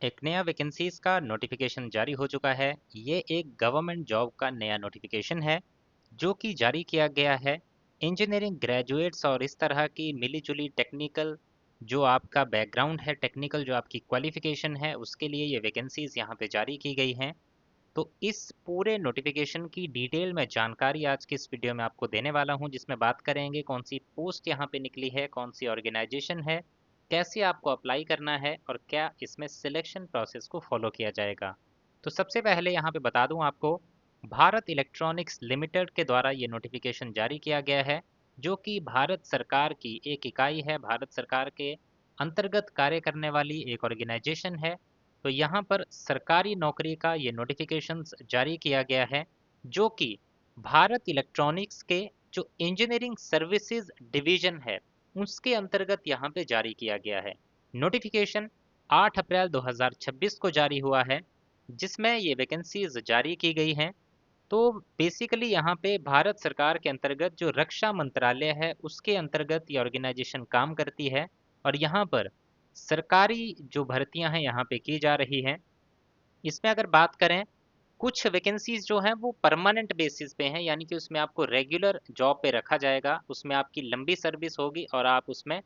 एक नया वैकेंसीज का नोटिफिकेशन जारी हो चुका है। ये एक गवर्नमेंट जॉब का नया नोटिफिकेशन है जो कि जारी किया गया है इंजीनियरिंग ग्रेजुएट्स और इस तरह की मिली जुली टेक्निकल जो आपका बैकग्राउंड है, टेक्निकल जो आपकी क्वालिफिकेशन है, उसके लिए ये वैकेंसीज यहाँ पे जारी की गई हैं। तो इस पूरे नोटिफिकेशन की डिटेल में जानकारी आज की इस वीडियो में आपको देने वाला हूं, जिसमें बात करेंगे कौन सी पोस्ट यहाँ पे निकली है, कौन सी ऑर्गेनाइजेशन है, कैसे आपको अप्लाई करना है और क्या इसमें सिलेक्शन प्रोसेस को फॉलो किया जाएगा। तो सबसे पहले यहाँ पे बता दूं आपको, भारत इलेक्ट्रॉनिक्स लिमिटेड के द्वारा ये नोटिफिकेशन जारी किया गया है, जो कि भारत सरकार की एक इकाई है, भारत सरकार के अंतर्गत कार्य करने वाली एक ऑर्गेनाइजेशन है। तो यहाँ पर सरकारी नौकरी का ये नोटिफिकेशंस जारी किया गया है, जो कि भारत इलेक्ट्रॉनिक्स के जो इंजीनियरिंग सर्विसेज डिवीजन है उसके अंतर्गत यहाँ पे जारी किया गया है। नोटिफिकेशन 8 अप्रैल 2026 को जारी हुआ है, जिसमें ये वैकेंसीज जारी की गई हैं। तो बेसिकली यहाँ पे भारत सरकार के अंतर्गत जो रक्षा मंत्रालय है उसके अंतर्गत ये ऑर्गेनाइजेशन काम करती है और यहाँ पर सरकारी जो भर्तियां हैं यहाँ पे की जा रही हैं। इसमें अगर बात करें, कुछ वैकेंसीज जो हैं वो परमानेंट बेसिस पे हैं, यानी कि उसमें आपको रेगुलर जॉब पे रखा जाएगा, उसमें आपकी लंबी सर्विस होगी और आप उसमें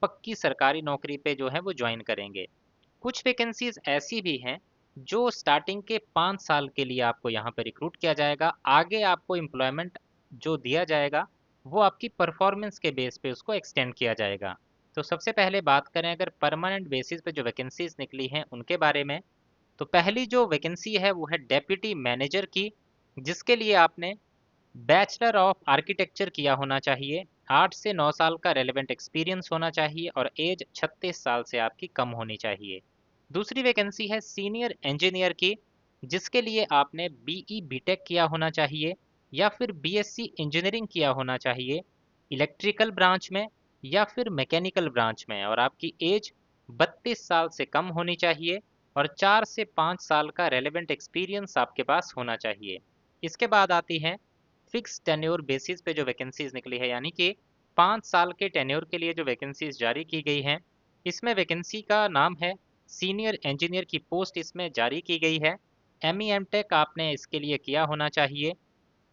पक्की सरकारी नौकरी पे जो है वो ज्वाइन करेंगे। कुछ वैकेंसीज ऐसी भी हैं जो स्टार्टिंग के 5 साल के लिए आपको यहाँ पर रिक्रूट किया जाएगा, आगे आपको एम्प्लॉयमेंट जो दिया जाएगा वो आपकी परफॉर्मेंस के बेस पे उसको एक्सटेंड किया जाएगा। तो सबसे पहले बात करें अगर परमानेंट बेसिस पे जो वैकेंसीज निकली हैं उनके बारे में, तो पहली जो वैकेंसी है वो है डेप्यूटी मैनेजर की, जिसके लिए आपने बैचलर ऑफ आर्किटेक्चर किया होना चाहिए, 8 से 9 साल का रेलेवेंट एक्सपीरियंस होना चाहिए और एज 36 साल से आपकी कम होनी चाहिए। दूसरी वैकेंसी है सीनियर इंजीनियर की, जिसके लिए आपने बीई बीटेक किया होना चाहिए या फिर बीएससी इंजीनियरिंग किया होना चाहिए इलेक्ट्रिकल ब्रांच में या फिर मैकेनिकल ब्रांच में, और आपकी एज 32 साल से कम होनी चाहिए और 4 से 5 साल का रेलेवेंट एक्सपीरियंस आपके पास होना चाहिए। इसके बाद आती है फिक्स टेन्योर बेसिस पे जो वैकेंसीज निकली है, यानी कि 5 साल के टेन्योर के लिए जो वैकेंसीज जारी की गई हैं। इसमें वैकेंसी का नाम है सीनियर इंजीनियर की पोस्ट इसमें जारी की गई है। एम ई एम टेक आपने इसके लिए किया होना चाहिए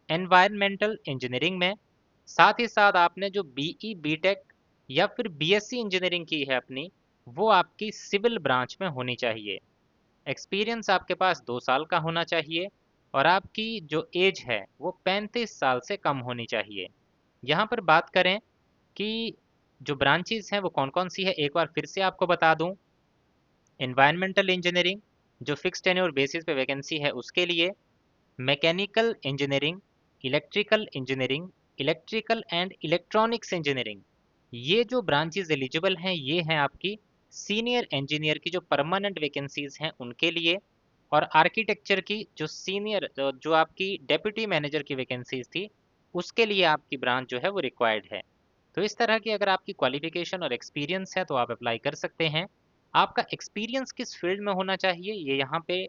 एनवायरमेंटल इंजीनियरिंग में। साथ ही साथ आपने जो बीई बीटेक या फिर बीएससी इंजीनियरिंग की है अपनी, वो आपकी सिविल ब्रांच में होनी चाहिए। एक्सपीरियंस आपके पास 2 साल का होना चाहिए और आपकी जो एज है वो 35 साल से कम होनी चाहिए। यहाँ पर बात करें कि जो ब्रांचेस हैं वो कौन कौन सी है, एक बार फिर से आपको बता दूं। एनवायरमेंटल इंजीनियरिंग जो फिक्स टेन्योर बेसिस पे वैकेंसी है उसके लिए, mechanical engineering, electrical engineering, electrical and electronics engineering, ये जो ब्रांचेस एलिजिबल हैं ये हैं आपकी सीनियर इंजीनियर की जो परमानेंट वैकेंसीज हैं उनके लिए। और आर्किटेक्चर की जो सीनियर जो आपकी डेप्यूटी मैनेजर की वैकेंसीज थी उसके लिए आपकी ब्रांच जो है वो रिक्वायर्ड है। तो इस तरह की अगर आपकी क्वालिफिकेशन और एक्सपीरियंस है तो आप अप्लाई कर सकते हैं। आपका एक्सपीरियंस किस फील्ड में होना चाहिए ये यहाँ पे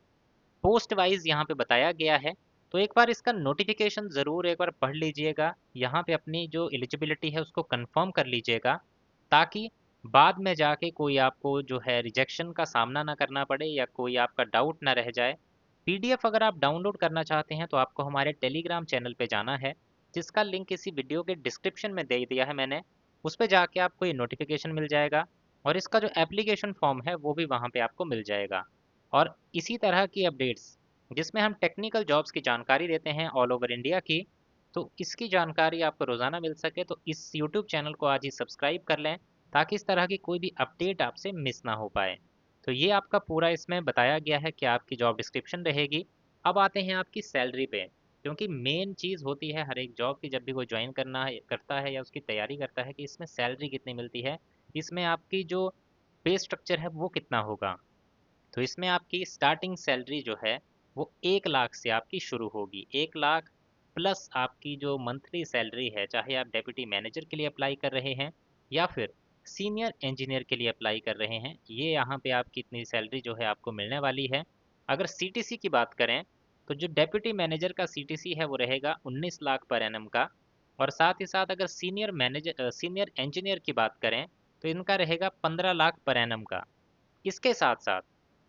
पोस्ट वाइज यहाँ पे बताया गया है। तो एक बार इसका नोटिफिकेशन ज़रूर एक बार पढ़ लीजिएगा, यहाँ पे अपनी जो एलिजिबिलिटी है उसको कंफर्म कर लीजिएगा, ताकि बाद में जाके कोई आपको जो है रिजेक्शन का सामना ना करना पड़े या कोई आपका डाउट ना रह जाए। पीडीएफ अगर आप डाउनलोड करना चाहते हैं तो आपको हमारे टेलीग्राम चैनल पे जाना है, जिसका लिंक इसी वीडियो के डिस्क्रिप्शन में दे दिया है मैंने। उस पर जाके आपको ये नोटिफिकेशन मिल जाएगा और इसका जो एप्लीकेशन फॉर्म है वो भी वहाँ पे आपको मिल जाएगा। और इसी तरह की अपडेट्स जिसमें हम टेक्निकल जॉब्स की जानकारी देते हैं ऑल ओवर इंडिया की, तो इसकी जानकारी आपको रोज़ाना मिल सके तो इस यूट्यूब चैनल को आज ही सब्सक्राइब कर लें, ताकि इस तरह की कोई भी अपडेट आपसे मिस ना हो पाए। तो ये आपका पूरा इसमें बताया गया है कि आपकी जॉब डिस्क्रिप्शन रहेगी। अब आते हैं आपकी सैलरी पे, क्योंकि मेन चीज़ होती है हर एक जॉब की, जब भी कोई ज्वाइन करता है या उसकी तैयारी करता है कि इसमें सैलरी कितनी मिलती है, इसमें आपकी जो पे स्ट्रक्चर है वो कितना होगा। तो इसमें आपकी स्टार्टिंग सैलरी जो है वो 1 लाख से आपकी शुरू होगी, 1 लाख प्लस आपकी जो मंथली सैलरी है, चाहे आप डेप्यूटी मैनेजर के लिए अप्लाई कर रहे हैं या फिर सीनियर इंजीनियर के लिए अप्लाई कर रहे हैं, ये यहाँ पे आपकी इतनी सैलरी जो है आपको मिलने वाली है। अगर सीटीसी की बात करें तो जो डेप्यूटी मैनेजर का सीटीसी है वो रहेगा 19 लाख पर एनम का। और साथ ही साथ अगर सीनियर इंजीनियर की बात करें तो इनका रहेगा 15 लाख पर एनम का। इसके साथ साथ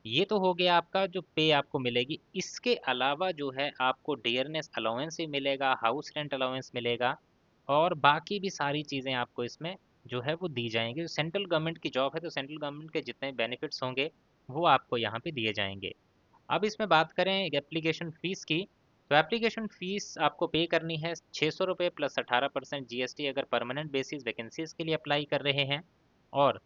ये तो हो गया आपका जो पे आपको मिलेगी। इसके अलावा जो है आपको डियरनेस अलाउंस भी मिलेगा, हाउस रेंट अलाउंस मिलेगा और बाकी भी सारी चीज़ें आपको इसमें जो है वो दी जाएंगी। सेंट्रल गवर्नमेंट की जॉब है तो सेंट्रल गवर्नमेंट के जितने बेनिफिट्स होंगे वो आपको यहाँ पे दिए जाएंगे। अब इसमें बात करें एप्लीकेशन फ़ीस की, तो एप्लीकेशन फ़ीस आपको पे करनी है 600 रुपये प्लस 18% जीएसटी अगर परमानेंट बेसिस वैकेंसीज़ के लिए अप्लाई कर रहे हैं, और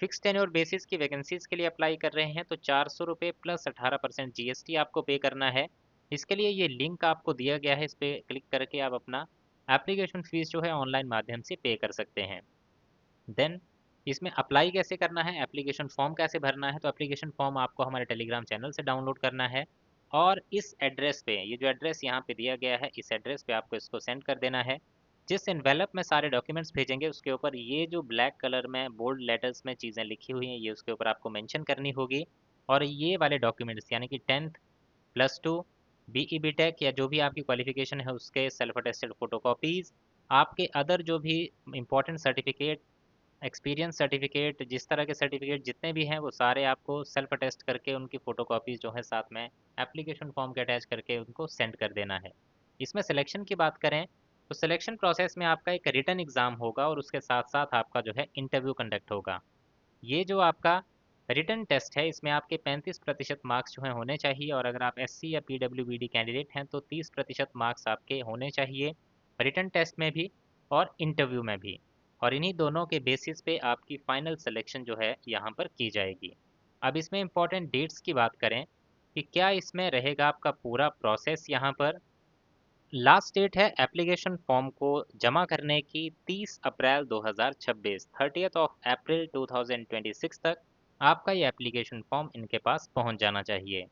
फिक्स टेन्योर बेसिस की वैकेंसीज़ के लिए अप्लाई कर रहे हैं तो 400 रुपये प्लस 18% जीएसटी आपको पे करना है। इसके लिए ये लिंक आपको दिया गया है, इस पर क्लिक करके आप अपना एप्लीकेशन फ़ीस जो है ऑनलाइन माध्यम से पे कर सकते हैं। देन इसमें अप्लाई कैसे करना है, एप्लीकेशन फॉर्म कैसे भरना है, तो एप्लीकेशन फॉर्म आपको हमारे टेलीग्राम चैनल से डाउनलोड करना है और इस एड्रेस पे, ये जो एड्रेस यहाँ पे दिया गया है इस एड्रेस पे आपको इसको सेंड कर देना है। जिस एनवेलप में सारे डॉक्यूमेंट्स भेजेंगे उसके ऊपर ये जो ब्लैक कलर में बोल्ड लेटर्स में चीज़ें लिखी हुई हैं ये उसके ऊपर आपको मेंशन करनी होगी। और ये वाले डॉक्यूमेंट्स यानी कि 10th +2 बीई बीटेक या जो भी आपकी क्वालिफिकेशन है उसके सेल्फ अटेस्टेड फोटोकॉपीज़, आपके अदर जो भी इंपॉर्टेंट सर्टिफिकेट, एक्सपीरियंस सर्टिफिकेट, जिस तरह के सर्टिफिकेट जितने भी हैं वो सारे आपको सेल्फ अटेस्ट करके उनकी फ़ोटोकॉपीज़ जो है साथ में एप्लीकेशन फॉर्म के अटैच करके उनको सेंड कर देना है। इसमें सिलेक्शन की बात करें तो सिलेक्शन प्रोसेस में आपका एक रिटन एग्ज़ाम होगा और उसके साथ साथ आपका जो है इंटरव्यू कंडक्ट होगा। ये जो आपका रिटन टेस्ट है इसमें आपके 35% मार्क्स जो हैं होने चाहिए, और अगर आप एससी या पीडब्ल्यूबीडी कैंडिडेट हैं तो 30% मार्क्स आपके होने चाहिए रिटन टेस्ट में भी और इंटरव्यू में भी। और इन्हीं दोनों के बेसिस पे आपकी फाइनल सिलेक्शन जो है यहाँ पर की जाएगी। अब इसमें इम्पॉर्टेंट डेट्स की बात करें कि क्या इसमें रहेगा आपका पूरा प्रोसेस यहाँ पर। लास्ट डेट है एप्लीकेशन फॉर्म को जमा करने की 30 अप्रैल 2026, 30 अप्रैल 2026 तक आपका ये एप्लीकेशन फॉर्म इनके पास पहुंच जाना चाहिए।